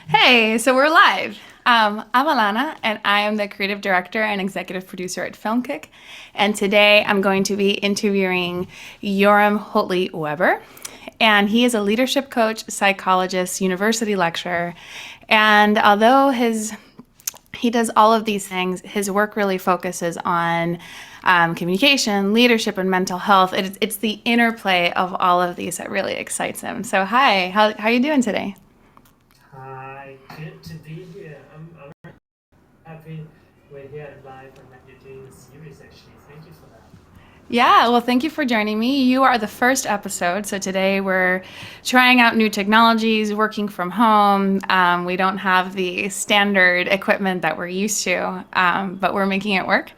Hey, so we're live. I'm Alana, and I am the creative director and executive producer at Filmkik. And today I'm going to be interviewing Jorim Holtey-Weber. And he is a leadership coach, psychologist, university lecturer. And although he does all of these things, his work really focuses on communication, leadership, and mental health. It's the interplay of all of these that really excites him. So, hi, how are you doing today? Hi, good to be here. I'm happy we're here and live and that you're doing the series actually. Thank you for that. Yeah, well, thank you for joining me. You are the first episode. So today we're trying out new technologies, working from home. We don't have the standard equipment that we're used to, but we're making it work.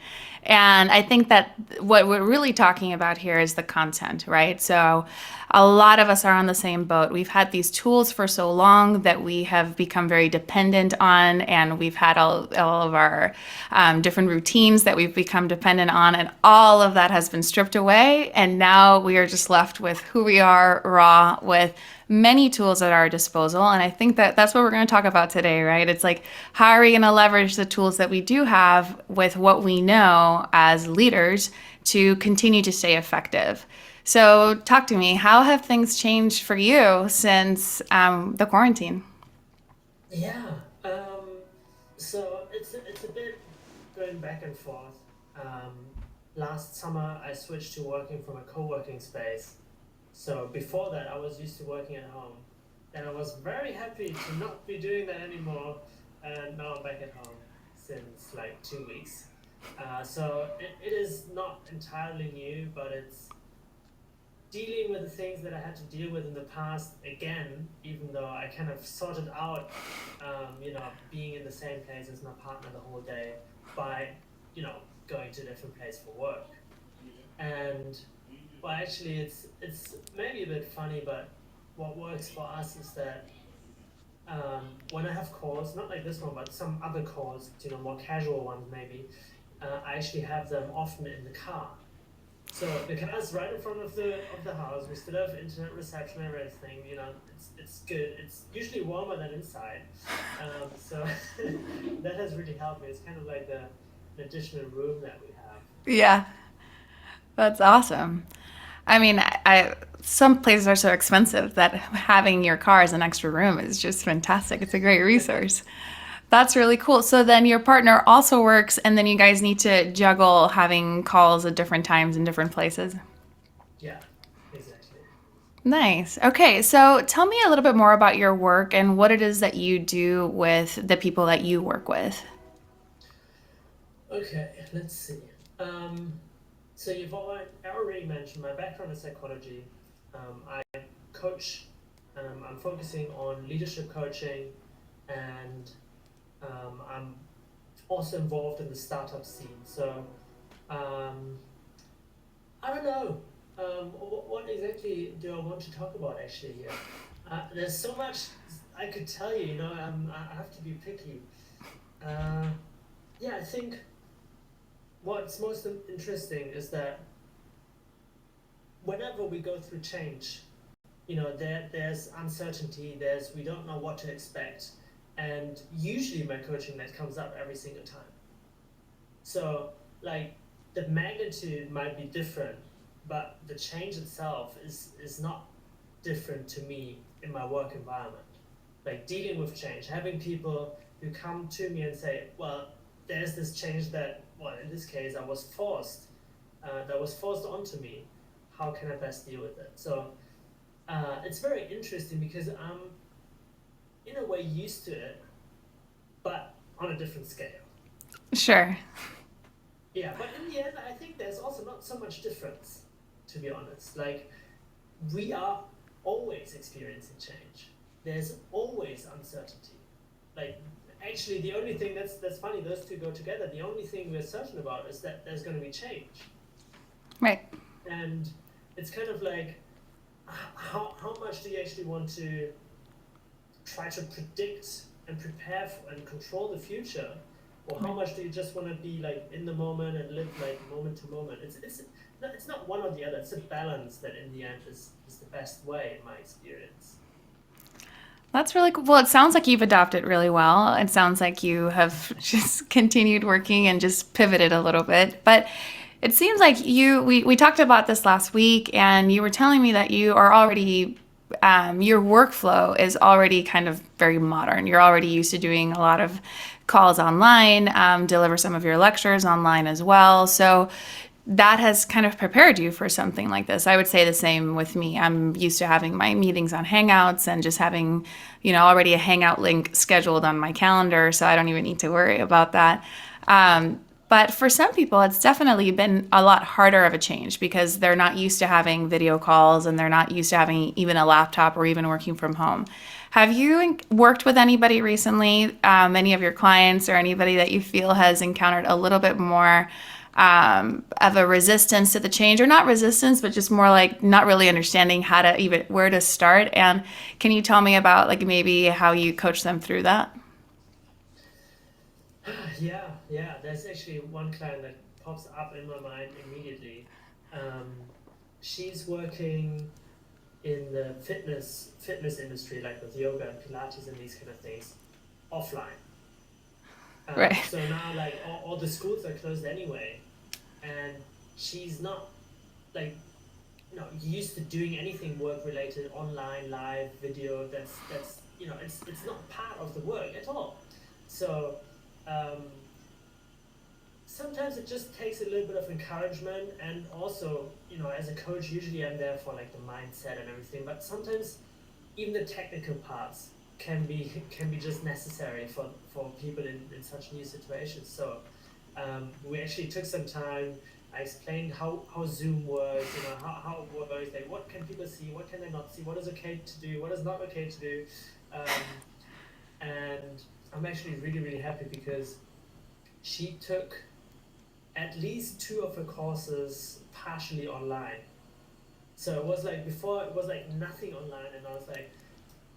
And I think that what we're really talking about here is the content, right? So a lot of us are on the same boat. We've had these tools for so long that we have become very dependent on, and we've had all of our different routines that we've become dependent on, and all of that has been stripped away. And now we are just left with who we are, raw, with many tools at our disposal. And I think that that's what we're going to talk about today, right? It's like, how are we going to leverage the tools that we do have with what we know as leaders to continue to stay effective? So, talk to me. How have things changed for you since the quarantine? Yeah. So it's a bit going back and forth. Last summer I switched to working from a co-working space. So before that I was used to working at home. And I was very happy to not be doing that anymore. And now I'm back at home since like 2 weeks. So it is not entirely new, but it's dealing with the things that I had to deal with in the past again, even though I kind of sorted out, being in the same place as my partner the whole day by, going to a different place for work. And well, actually, it's maybe a bit funny, but what works for us is that when I have calls, not like this one, but some other calls, more casual ones maybe, I actually have them often in the car. So the car's right in front of the house. We still have internet reception and everything. It's good. It's usually warmer than inside. So that has really helped me. It's kind of like an additional room that we have. Yeah, that's awesome. I mean, some places are so expensive that having your car as an extra room is just fantastic. It's a great resource. That's really cool. So then your partner also works, and then you guys need to juggle having calls at different times in different places. Yeah, exactly. Nice. Okay, so tell me a little bit more about your work and what it is that you do with the people that you work with. Okay, let's see. Um, so I already mentioned my background is psychology. I coach. I'm focusing on leadership coaching, and I'm also involved in the startup scene. So um, I don't know. What exactly do I want to talk about actually here? There's so much I could tell you. I have to be picky. Uh, yeah, I think what's most interesting is that whenever we go through change, there's uncertainty. There's we don't know what to expect, and usually my coaching that comes up every single time. So, like, the magnitude might be different, but the change itself is not different to me in my work environment. Like dealing with change, having people who come to me and say, "Well, there's this change that, well, in this case, that was forced onto me. How can I best deal with it?" So it's very interesting because I'm in a way used to it, but on a different scale. Sure. Yeah, but in the end, I think there's also not so much difference, to be honest. Like, we are always experiencing change. There's always uncertainty. Like, actually, the only thing that's funny, those two go together. The only thing we're certain about is that there's going to be change, Right. and it's kind of like, how much do you actually want to try to predict and prepare for and control the future, or how Right. much do you just want to be like in the moment and live like moment to moment? It's not one or the other. It's a balance that in the end is the best way in my experience. That's really cool. Well, it sounds like you've adopted really well. It sounds like you have just continued working and just pivoted a little bit. But it seems like we talked about this last week, and you were telling me that you are already, your workflow is already kind of very modern. You're already used to doing a lot of calls online, deliver some of your lectures online as well. So that has kind of prepared you for something like this. I would say the same with me. I'm used to having my meetings on Hangouts and just having, already a Hangout link scheduled on my calendar, so I don't even need to worry about that. But for some people, it's definitely been a lot harder of a change because they're not used to having video calls and they're not used to having even a laptop or even working from home. Have you worked with anybody recently, any of your clients or anybody that you feel has encountered a little bit more of a resistance to the change, or not resistance, but just more like not really understanding how to even where to start? And can you tell me about like maybe how you coach them through that? Yeah, yeah. There's actually one client that pops up in my mind immediately. Um, she's working in the fitness industry, like with yoga and Pilates and these kind of things, offline. Right. So now, like all the schools are closed anyway, and she's not like used to doing anything work related online, live, video. That's it's not part of the work at all. So um, sometimes it just takes a little bit of encouragement, and also as a coach, usually I'm there for like the mindset and everything, but sometimes even the technical parts can be just necessary for people in such new situations. So we actually took some time. I explained how Zoom works, how it works, like what can people see, what can they not see, what is okay to do, what is not okay to do. Um, and I'm actually really, really happy because she took at least two of her courses partially online. So it was like before it was like nothing online, and I was like,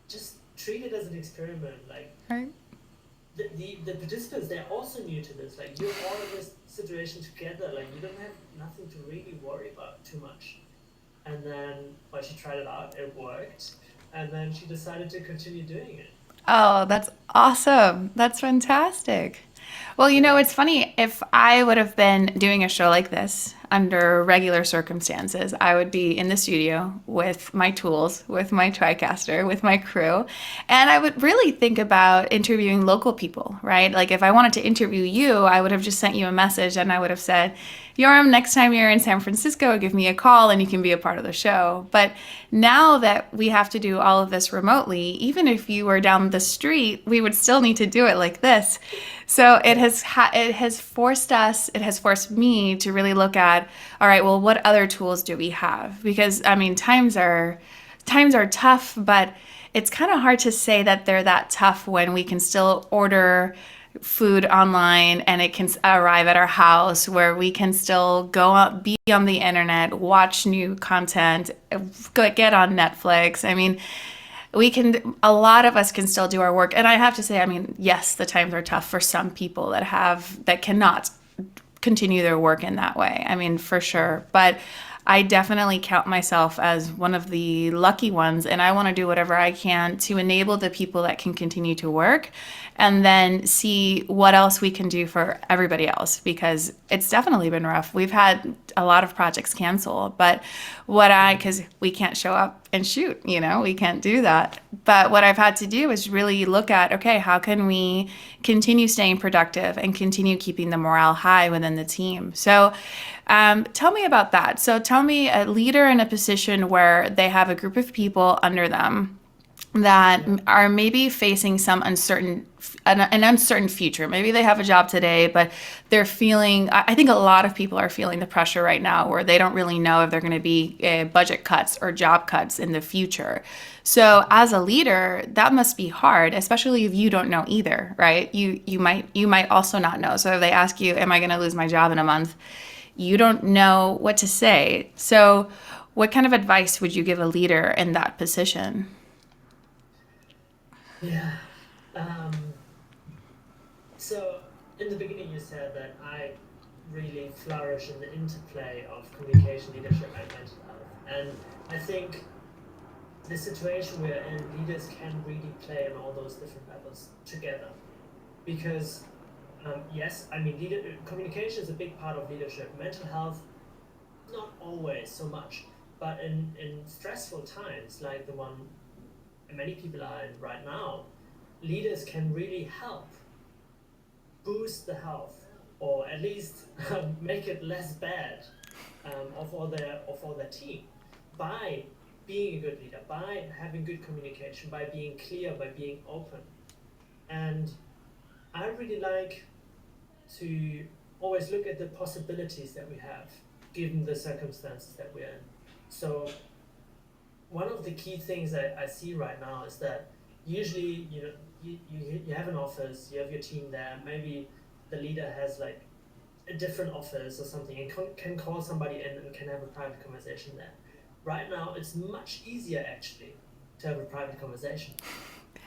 just treat it as an experiment. Like Right. the participants, they're also new to this. Like you're all in this situation together. Like you don't have nothing to really worry about too much. And then when she tried it out, it worked. And then she decided to continue doing it. Oh, that's awesome. That's fantastic. Well, Yeah. it's funny. If I would have been doing a show like this under regular circumstances, I would be in the studio with my tools, with my TriCaster, with my crew, and I would really think about interviewing local people, right? Like if I wanted to interview you, I would have just sent you a message and I would have said, Jorim, next time you're in San Francisco, give me a call and you can be a part of the show. But now that we have to do all of this remotely, even if you were down the street, we would still need to do it like this. So Yeah. it has forced us, it has forced me to really look at, all right, well, what other tools do we have? Because I mean, times are tough, but it's kind of hard to say that they're that tough when we can still order food online and it can arrive at our house, where we can still go out, be on the internet, watch new content, get on Netflix. I mean, a lot of us can still do our work. And I have to say, I mean, yes, the times are tough for some people that cannot continue their work in that way. I mean, for sure. But I definitely count myself as one of the lucky ones, and I want to do whatever I can to enable the people that can continue to work and then see what else we can do for everybody else, because it's definitely been rough. We've had a lot of projects cancel, but because we can't show up and shoot, we can't do that. But what I've had to do is really look at, okay, how can we continue staying productive and continue keeping the morale high within the team? So tell me about that. So tell me, a leader in a position where they have a group of people under them that Yeah. are maybe facing an uncertain future. Maybe they have a job today, but they're feeling, I think a lot of people are feeling the pressure right now where they don't really know if they're going to be budget cuts or job cuts in the future. So Mhm. as a leader, that must be hard, especially if you don't know either, right? You might also not know. So if they ask you, am I going to lose my job in a month? You don't know what to say. So what kind of advice would you give a leader in that position? Yeah. Um, so in the beginning, you said that I really flourish in the interplay of communication, leadership, and mental health. And I think the situation we're in, leaders can really play on all those different levels together. Because, yes, I mean, communication is a big part of leadership. Mental health, not always so much, but in stressful times like the one many people are in right now, leaders can really help boost the health, or at least make it less bad, of all their team, by being a good leader, by having good communication, by being clear, by being open. And I really like to always look at the possibilities that we have given the circumstances that we're in. So one of the key things I see right now is that usually, you have an office, you have your team there, maybe the leader has like a different office or something, and can call somebody in and can have a private conversation there. Right now, it's much easier actually to have a private conversation.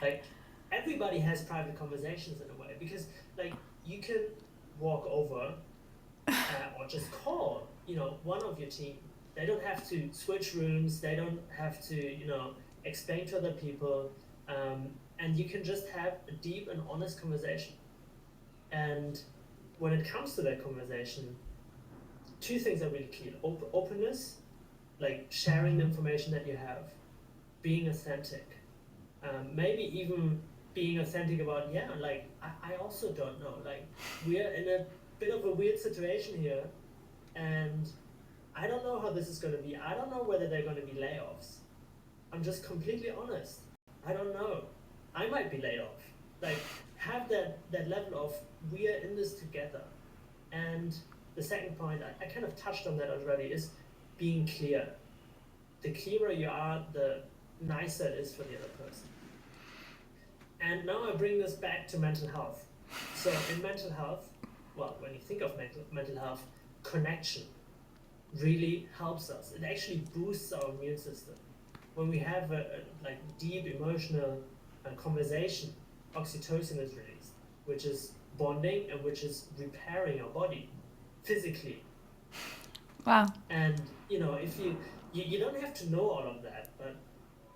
Like, everybody has private conversations in a way, because like you can walk over, or just call, one of your team. They don't have to switch rooms. They don't have to, explain to other people, and you can just have a deep and honest conversation. And when it comes to that conversation, two things are really key: openness, like sharing the information that you have, being authentic, maybe even being authentic about, yeah, like I also don't know, like we're in a bit of a weird situation here, and I don't know how this is going to be. I don't know whether they're going to be layoffs. I'm just completely honest. I don't know. I might be laid off. Like, have that level of, we are in this together. And the second point, I kind of touched on that already, is being clear. The clearer you are, the nicer it is for the other person. And now I bring this back to mental health. So in mental health, well, when you think of mental health, connection really helps us. It actually boosts our immune system. When we have a like deep emotional conversation, oxytocin is released, which is bonding and which is repairing our body physically. Wow. And if you don't have to know all of that, but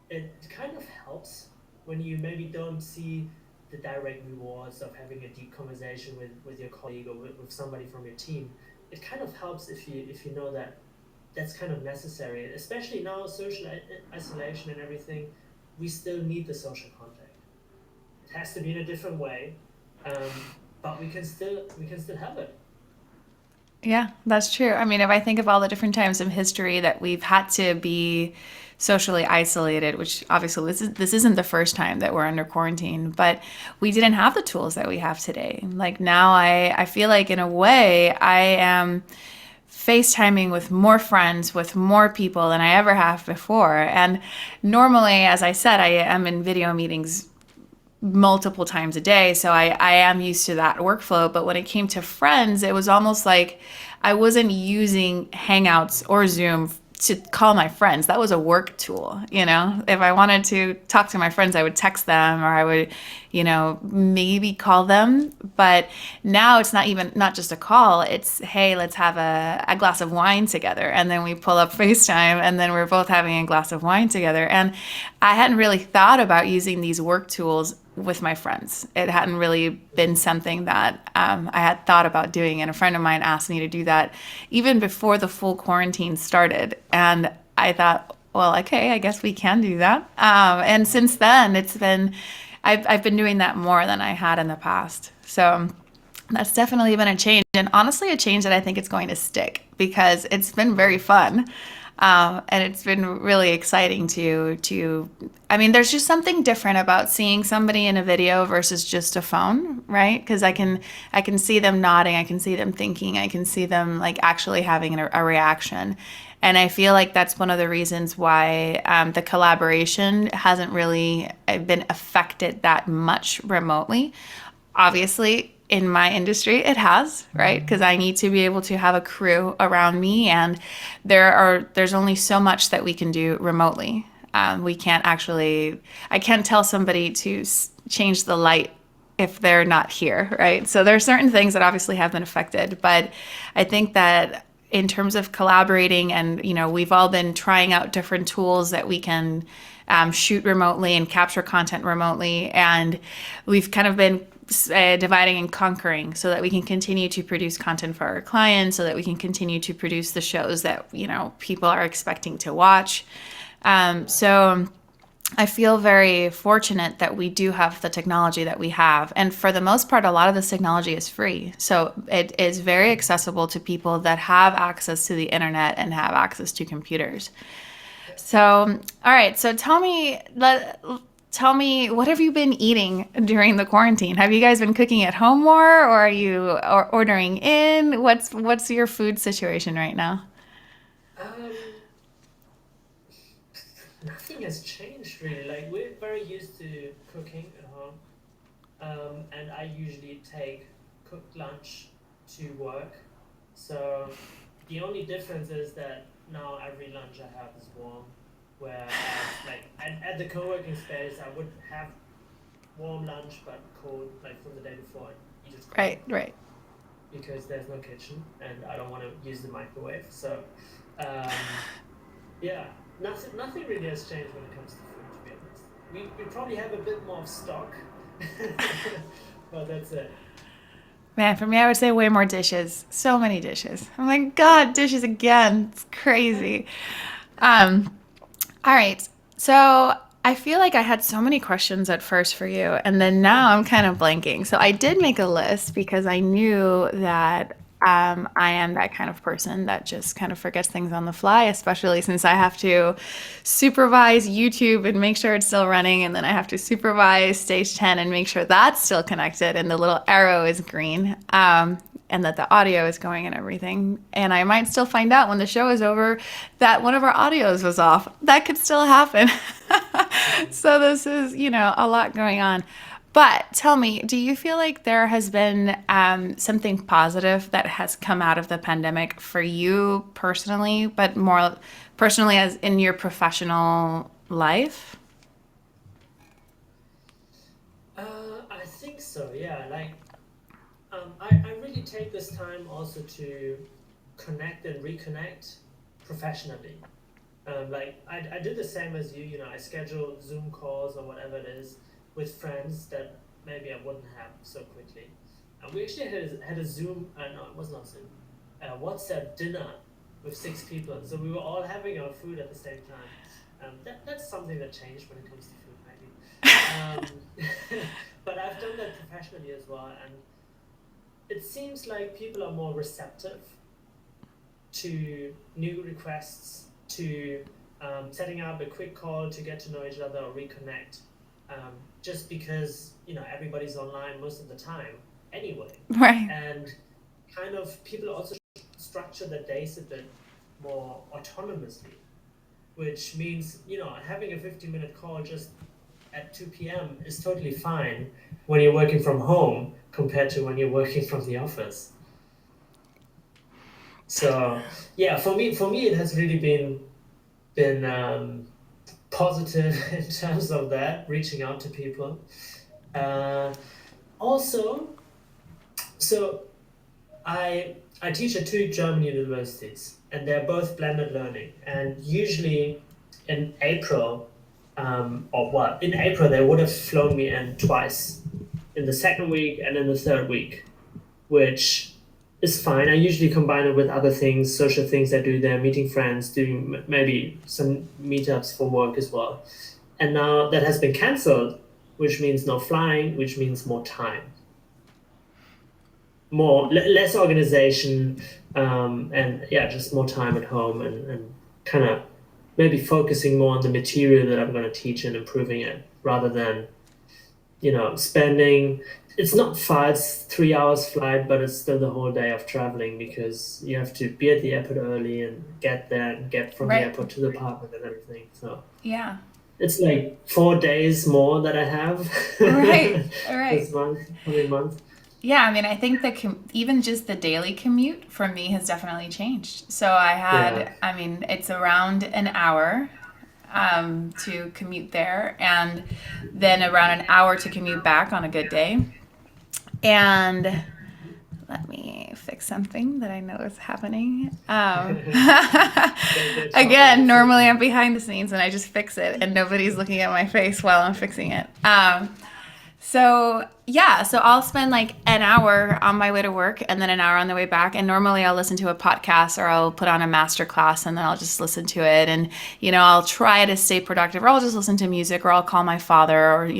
it kind of helps when you maybe don't see the direct rewards of having a deep conversation with your colleague or with somebody from your team. It kind of helps if you know that that's kind of necessary, especially now, social isolation and everything. We still need the social contact. It has to be in a different way, but we can still have it. Yeah, that's true. I mean, if I think of all the different times in history that we've had to be socially isolated, which obviously this isn't the first time that we're under quarantine, but we didn't have the tools that we have today. Like now I feel like in a way I am FaceTiming with more friends, with more people than I ever have before. And normally, as I said, I am in video meetings multiple times a day. So I am used to that workflow. But when it came to friends, it was almost like I wasn't using Hangouts or Zoom to call my friends. That was a work tool. If I wanted to talk to my friends, I would text them, or I would, maybe call them. But now it's not just a call. It's, hey, let's have a glass of wine together. And then we pull up FaceTime, and then we're both having a glass of wine together. And I hadn't really thought about using these work tools with my friends. It hadn't really been something that I had thought about doing. And a friend of mine asked me to do that even before the full quarantine started. And I thought, well, okay, I guess we can do that. And since then, I've been doing that more than I had in the past. So that's definitely been a change. And honestly, a change that I think it's going to stick, because it's been very fun. And it's been really exciting I mean, there's just something different about seeing somebody in a video versus just a phone, right? Because I can see them nodding, I can see them thinking, I can see them like actually having a reaction. And I feel like that's one of the reasons why the collaboration hasn't really been affected that much remotely. Obviously, in my industry, it has, right? Because I need to be able to have a crew around me, and there's only so much that we can do remotely. I can't tell somebody to change the light if they're not here, right? So there are certain things that obviously have been affected, but I think that in terms of collaborating, and we've all been trying out different tools that we can shoot remotely and capture content remotely. And we've kind of been dividing and conquering so that we can continue to produce content for our clients, so that we can continue to produce the shows that, people are expecting to watch. So I feel very fortunate that we do have the technology that we have. And for the most part, a lot of this technology is free. So it is very accessible to people that have access to the internet and have access to computers. So, all right. So tell me, what have you been eating during the quarantine? Have you guys been cooking at home more, or are you ordering in? What's your food situation right now? Um, Nothing has changed really. Like we're very used to cooking at home, and I usually take cooked lunch to work. So the only difference is that now every lunch I have is warm. Whereas like at the co-working space, I would have warm lunch but cold like from the day before and eat it cold Right, right. because there's no kitchen and I don't want to use the microwave. So um, yeah, nothing really has changed when it comes to food, to be honest. We probably have a bit more of stock, but that's it. Man, for me, I would say way more dishes. So many dishes. I'm like, God, dishes again. It's crazy. Um, all right. So I feel like I had so many questions at first for you, and then now I'm kind of blanking. So I did make a list because I knew that I am that kind of person that just kind of forgets things on the fly, especially since I have to supervise YouTube and make sure it's still running, and then I have to supervise Stage 10 and make sure that's still connected and the little arrow is green. And that the audio is going and everything. And I might still find out when the show is over that one of our audios was off. That could still happen. So this is, a lot going on. But tell me, do you feel like there has been something positive that has come out of the pandemic for you personally, but more personally as in your professional life? I think so, yeah. Like, I really take this time also to connect and reconnect professionally. Like, I do the same as you, I schedule Zoom calls or whatever it is with friends that maybe I wouldn't have so quickly. We actually had a Zoom, no, it was not Zoom, WhatsApp dinner with 6 people. So we were all having our food at the same time. That's something that changed when it comes to food, maybe. But I've done that professionally as well, and it seems like people are more receptive to new requests, to setting up a quick call to get to know each other or reconnect. Just because everybody's online most of the time anyway, Right. and kind of people also structure their days a bit more autonomously, which means having a 15-minute call just at 2 p.m. is totally fine when you're working from home compared to when you're working from the office. So yeah, for me it has really been positive in terms of that, reaching out to people. Uh, Also, so I teach at two German universities, and they're both blended learning. And usually in April, or what in April they would have flown me in twice, in the second week and in the third week, which is fine. I usually combine it with other things, social things I do there, meeting friends, doing maybe some meetups for work as well. And now that has been cancelled, which means no flying, which means more time, less organization, and yeah, just more time at home, and kind of maybe focusing more on the material that I'm going to teach and improving it rather than spending. It's not far, it's 3 hours flight, but it's still the whole day of traveling because you have to be at the airport early and get there and get from the Right. airport to the apartment and everything. So Yeah. it's like 4 days more that I have Right. All right. this month, coming month. Yeah, I mean, I think that even just the daily commute for me has definitely changed. So I Yeah. had, I mean, it's around an hour to commute there, and then around an hour to commute back on a good day. And Let me fix something that I know is happening. They're Again, talking to normally me. I'm behind the scenes and I just fix it, and nobody's looking at my face while I'm fixing it. So yeah, so I'll spend like an hour on my way to work and then an hour on the way back. And normally I'll listen to a podcast or I'll put on a master class and then I'll just listen to it. And, I'll try to stay productive, or I'll just listen to music, or I'll call my father, or,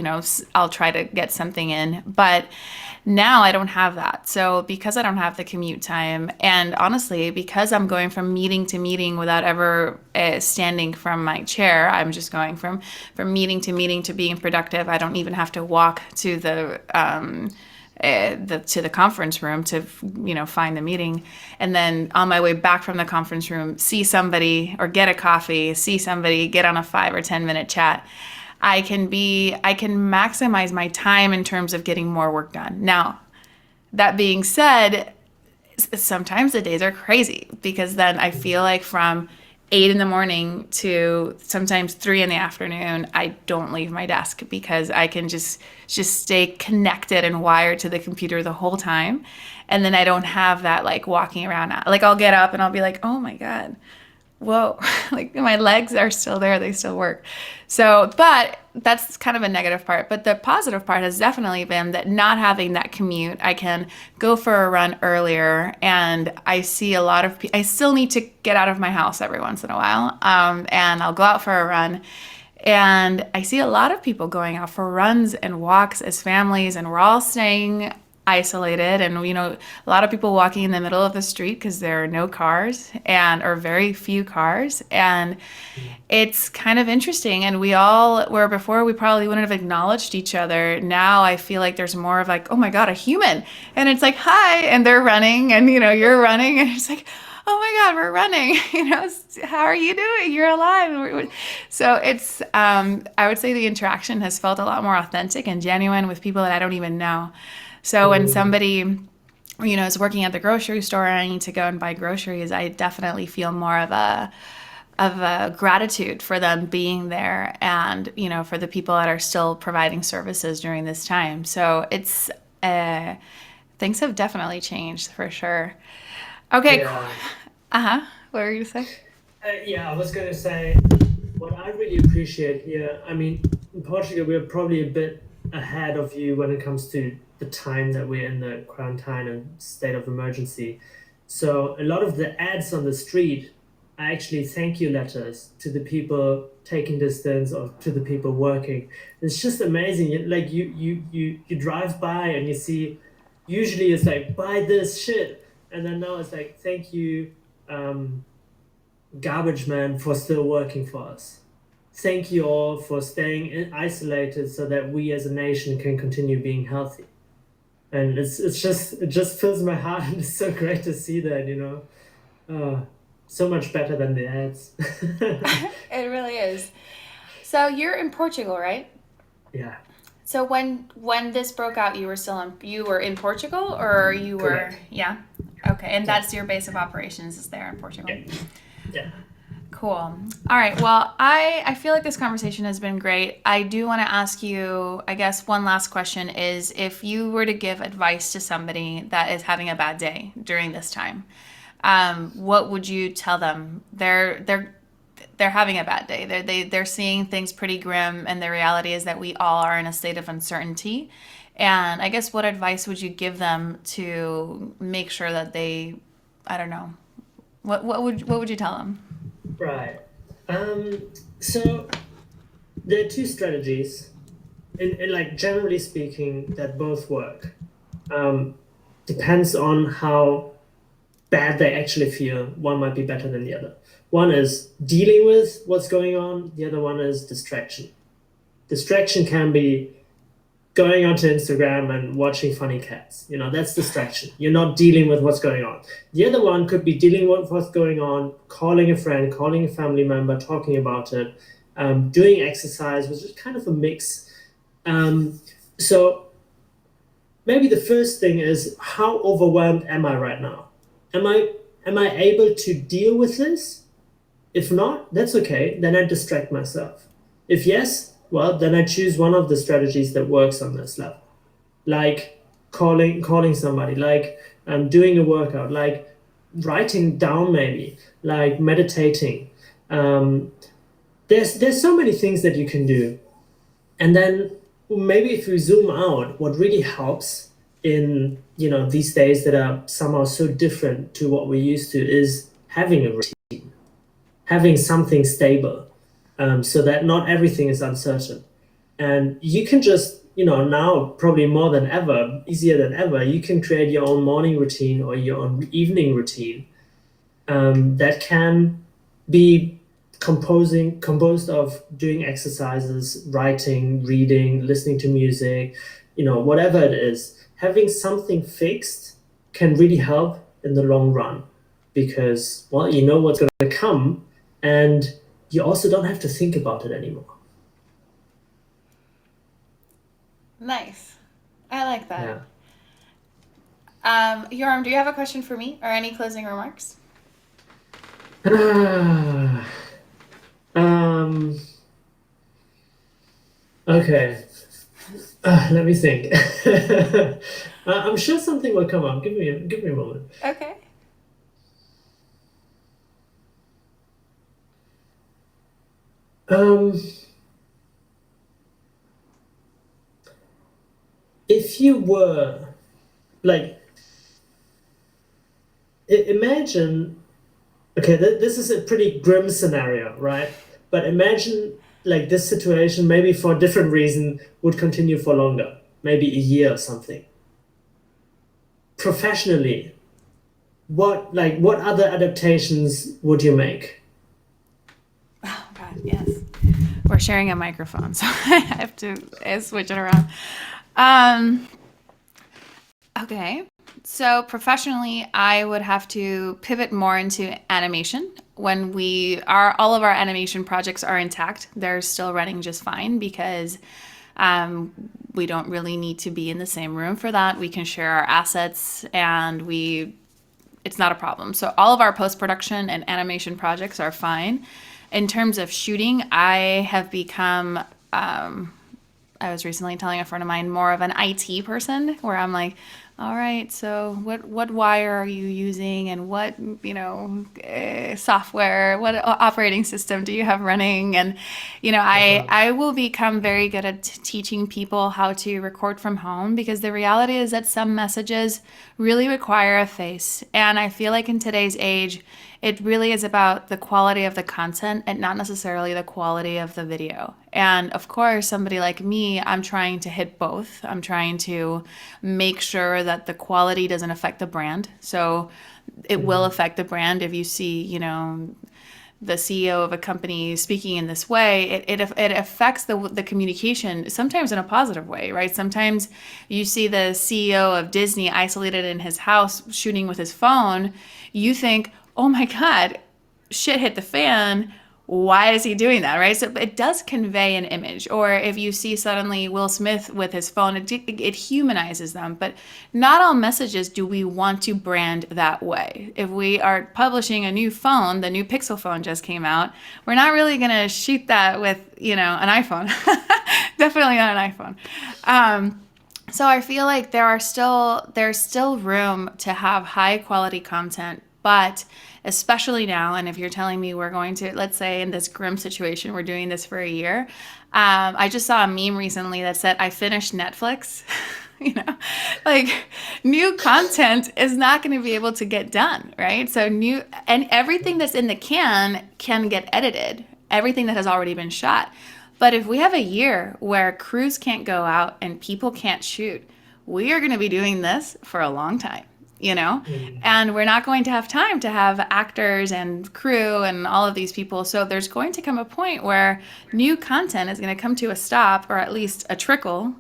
I'll try to get something in. But now I don't have that. So because I don't have the commute time, and honestly, because I'm going from meeting to meeting without ever standing from my chair, I'm just going from meeting to meeting to being productive. I don't even have to walk to the conference room to find the meeting, and then on my way back from the conference room, see somebody or get a coffee, see somebody, get on a 5 or 10 minute chat. I can maximize my time in terms of getting more work done. Now, that being said, sometimes the days are crazy, because then I feel like from 8 in the morning to sometimes 3 in the afternoon, I don't leave my desk, because I can just stay connected and wired to the computer the whole time. And then I don't have that like walking around. Like I'll get up and I'll be like, oh my God, whoa, like my legs are still there, they still work. So, but that's kind of a negative part. But the positive part has definitely been that not having that commute, I can go for a run earlier, and I see a lot of I still need to get out of my house every once in a while, and I'll go out for a run. And I see a lot of people going out for runs and walks as families, and we're all staying isolated, and a lot of people walking in the middle of the street because there are no cars, and or very few cars. And it's kind of interesting, and we all, where before we probably wouldn't have acknowledged each other, now I feel like there's more of like, oh my God, a human. And it's like, hi, and they're running, and you're running, and it's like, oh my God, we're running. How are you doing? You're alive. So it's, I would say the interaction has felt a lot more authentic and genuine with people that I don't even know. So when somebody, is working at the grocery store and I need to go and buy groceries, I definitely feel more of a gratitude for them being there, and for the people that are still providing services during this time. So it's things have definitely changed for sure. Okay. Yeah. What were you saying? Yeah, I was going to say what I really appreciate here. I mean, in Portugal, we're probably a bit ahead of you when it comes to the time that we're in the quarantine and state of emergency. So a lot of the ads on the street are actually thank you letters to the people taking distance or to the people working. It's just amazing. Like you drive by and you see, usually it's like buy this shit, and then now it's like thank you, garbage man, for still working for us. Thank you all for staying isolated so that we as a nation can continue being healthy. And it just fills my heart, and it's so great to see that. So much better than the ads. It really is. So you're in Portugal, right? Yeah, So when this broke out, you were in Portugal, or you were, correct. yeah. Okay, and Yeah, that's your base of operations is there in Portugal. yeah, yeah. Cool. All right. Well, I feel like this conversation has been great. I do want to ask you, I guess one last question is, if you were to give advice to somebody that is having a bad day during this time, what would you tell them? They're having a bad day. They're seeing things pretty grim, and the reality is that we all are in a state of uncertainty. And I guess what advice would you give them to make sure that I don't know, what would you tell them? Right. So there are two strategies, in like generally speaking, that both work. Um, Depends on how bad they actually feel. One might be better than the other. One is dealing with what's going on. The other one is distraction. Distraction can be going onto Instagram and watching funny cats. That's distraction. You're not dealing with what's going on. The other one could be dealing with what's going on, calling a friend, calling a family member, talking about it, doing exercise, which is kind of a mix. So maybe the first thing is, how overwhelmed am I right now? Am I able to deal with this? If not, that's okay. Then I distract myself. If yes, well, then I choose one of the strategies that works on this level, like calling somebody, like doing a workout, like writing down maybe, like meditating. Um, there's so many things that you can do. And then maybe if we zoom out, what really helps in these days that are somehow so different to what we're used to is having a routine, having something stable, so that not everything is uncertain. And you can just, now probably more than ever, easier than ever, you can create your own morning routine or your own evening routine, that can be composed of doing exercises, writing, reading, listening to music, whatever it is. Having something fixed can really help in the long run because, well, you know what's going to come, and you also don't have to think about it anymore. Nice. I like that. Yeah. Jorim, do you have a question for me or any closing remarks? Ah, um, okay. Let me think. I'm sure something will come up. Give me a moment. Okay. Um, if you were like, imagine. Okay, this is a pretty grim scenario, right? But imagine like this situation, maybe for a different reason, would continue for longer, maybe a year or something. Professionally, what other adaptations would you make? Oh, God, yes. We're sharing a microphone, so I have to switch it around. Um, okay. So professionally, I would have to pivot more into animation. When all of our animation projects are intact, they're still running just fine because um, we don't really need to be in the same room for that. We can share our assets and it's not a problem. So all of our post-production and animation projects are fine. In terms of shooting, I have become I was recently telling a friend of mine more of an IT person where I'm like, all right, so what wire are you using and what software, what operating system do you have running? And Uh-huh. I will become very good at teaching people how to record from home because the reality is that some messages really require a face, and I feel like in today's age it really is about the quality of the content and not necessarily the quality of the video. And of course, somebody like me, I'm trying to hit both. I'm trying to make sure that the quality doesn't affect the brand. So it will Mhm. affect the brand if you see, the CEO of a company speaking in this way, it affects the communication sometimes in a positive way, right? Sometimes you see the CEO of Disney isolated in his house shooting with his phone. You think, oh my God, shit hit the fan. Why is he doing that, right? So it does convey an image. Or if you see suddenly Will Smith with his phone, it humanizes them. But not all messages do we want to brand that way. If we are publishing a new phone, the new Pixel phone just came out, we're not really going to shoot that with, an iPhone. Definitely not an iPhone. So I feel like there's still room to have high quality content, but especially now, and if you're telling me we're going to, let's say in this grim situation, we're doing this for a year. I just saw a meme recently that said, I finished Netflix. you know, like new content is not going to be able to get done, right? So and everything that's in the can get edited, everything that has already been shot. But if we have a year where crews can't go out and people can't shoot, we are going to be doing this for a long time. Mm. And we're not going to have time to have actors and crew and all of these people. So there's going to come a point where new content is going to come to a stop or at least a trickle.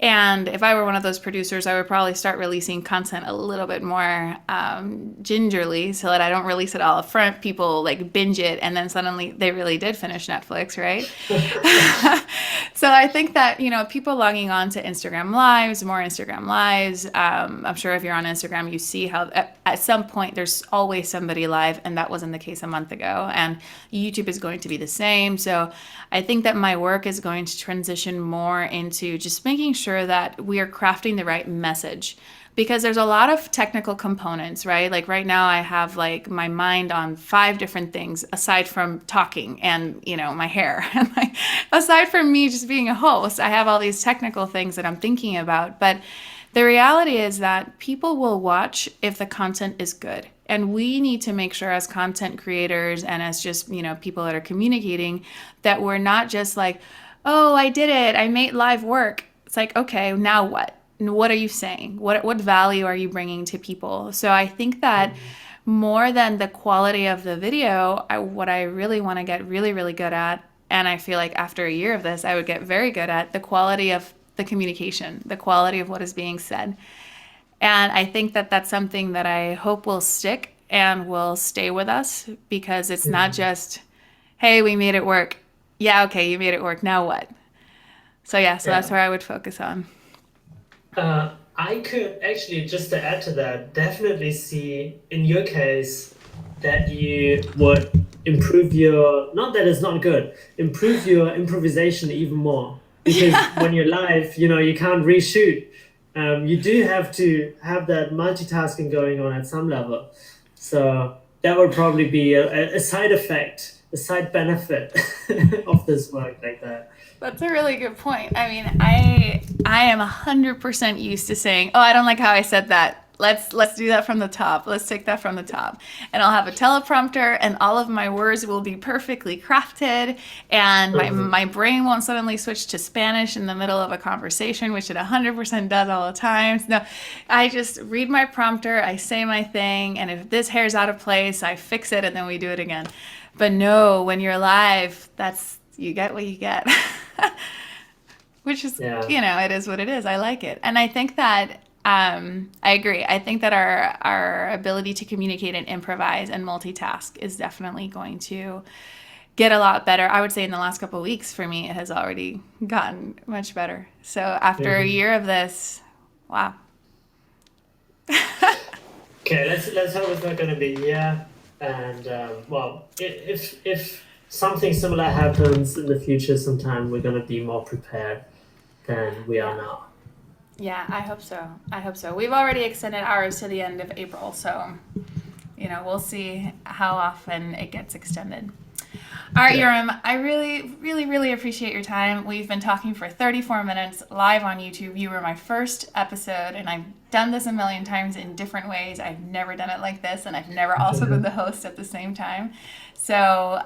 And if I were one of those producers, I would probably start releasing content a little bit more gingerly so that I don't release it all up front. People like binge it and then suddenly they really did finish Netflix, right? So I think that, people logging on to Instagram Lives, more Instagram Lives. I'm sure if you're on Instagram, you see how at some point there's always somebody live, and that wasn't the case a month ago. And YouTube is going to be the same. So I think that my work is going to transition more into just making sure sure that we are crafting the right message, because there's a lot of technical components, right? Like right now I have like my mind on 5 different things aside from talking and, my hair. And like, aside from me just being a host, I have all these technical things that I'm thinking about. But the reality is that people will watch if the content is good. And we need to make sure as content creators and as just, people that are communicating, that we're not just like, oh, I did it, I made live work. It's like, okay, now what? What are you saying? What value are you bringing to people? So I think that more than the quality of the video, what I really want to get really, really good at, and I feel like after a year of this, I would get very good at the quality of the communication, the quality of what is being said. And I think that that's something that I hope will stick and will stay with us, because it's not just, hey, we made it work. Yeah, okay, you made it work. Now what? So yeah, so that's where I would focus on. I could actually, just to add to that, definitely see in your case that you would improve your, not that it's not good, improve your improvisation even more. Because when you're live, you can't reshoot. You do have to have that multitasking going on at some level. So that would probably be a side effect, a side benefit of this work like that. That's a really good point. I mean, I am 100% used to saying, "Oh, I don't like how I said that. Let's do that from the top. Let's take that from the top." And I'll have a teleprompter, and all of my words will be perfectly crafted, and my brain won't suddenly switch to Spanish in the middle of a conversation, which it 100% does all the time. No, I just read my prompter, I say my thing, and if this hair's out of place, I fix it, and then we do it again. But no, when you're live, you get what you get. Which is, it is what it is. I like it. And I think that, I agree. I think that our ability to communicate and improvise and multitask is definitely going to get a lot better. I would say in the last couple of weeks, for me, it has already gotten much better. So after a year of this, wow. Okay, let's hope it's not going to be a year. And if something similar happens in the future sometime, we're going to be more prepared than we are now. Yeah, I hope so. We've already extended ours to the end of April, so we'll see how often it gets extended. All right, Jorim, I really, really, really appreciate your time. We've been talking for 34 minutes live on YouTube. You were my first episode, and I've done this a million times in different ways. I've never done it like this, and I've never also been the host at the same time. So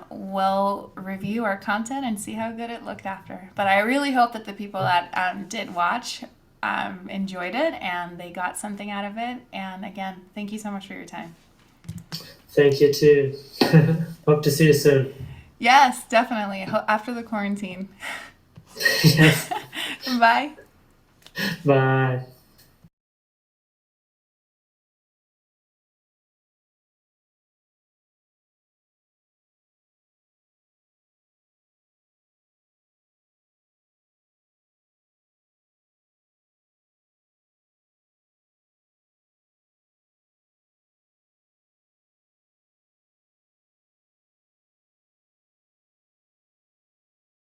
we'll review our content and see how good it looked after. But I really hope that the people that did watch enjoyed it and they got something out of it. And again, thank you so much for your time. Thank you too. Hope to see you soon. Yes, definitely. After the quarantine. Yes. Bye. Bye.